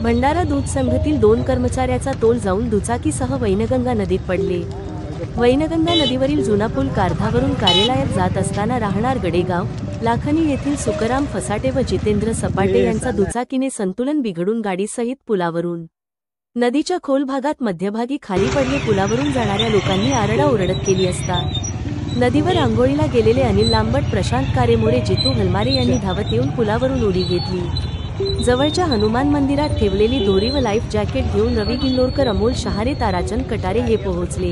भंडारा दूध संघातील 2 कर्मचाऱ्याचा तोल जाऊन दुचाकीसह वैनगंगा नदीत पडले। वैनगंगा नदीवरील जुना पूल कारधावरून कार्यालयात जात असताना राहणार गडेगाव लाखनी येथील सुकराम फसाटे व जितेंद्र सपाटे यांचा दुचाकीने संतुलन बिघडून गाडीसहित पुलावरून नदीच्या खोल भागात मध्यभागी खाली पडले। पुलावरून जाणाऱ्या लोकांनी आरडाओरड केली असता नदीवर आंघोळीला गेलेले अनिल लांबट, प्रशांत कारेमोरे, जितू हलमारे यांनी धावत येऊन पुलावरून उडी घेतली। जवळच्या हनुमान मंदिरात ठेवलेली दोरी व लाईफ जॅकेट घेऊन रवी गिल्लोरकर, अमोल शहारे, ताराचंद कटारे हे पोहोचले।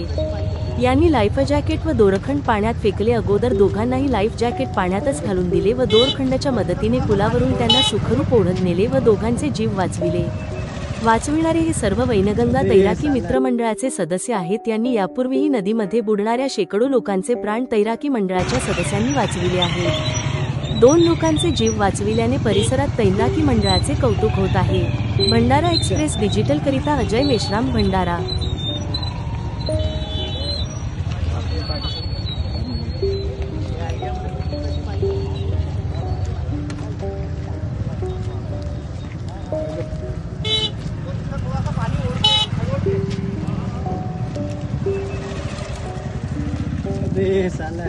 यांनी लाईफ जॅकेट व दोरखंड पाण्यात फेकले। अगोदर दोघांनाही लाईफ जॅकेट पाण्यातच घालून दिले व दोरखंडाच्या मदतीने पुलावरून त्यांना सुखरूप ओढत नेले व दोघांचे जीव वाचविले। वाचविणारे हे सर्व वैनगंगा तैराकी मित्रमंडळाचे सदस्य आहेत। यांनी यापूर्वीही नदीमध्ये बुडणाऱ्या शेकडो लोकांचे प्राण तैराकी मंडळाच्या सदस्यांनी वाचविले आहेत। 2 लोकांचे जीव वाचविल्याने परिसरात तैराकी मंडळाचे कौतुक होत आहे। भंडारा एक्सप्रेस डिजिटल करिता अजय मेश्राम, भंडारा। साला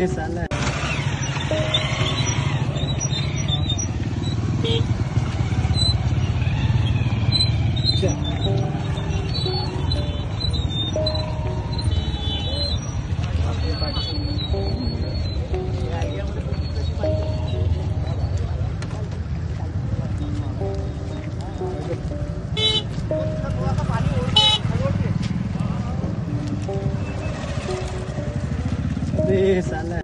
साला साला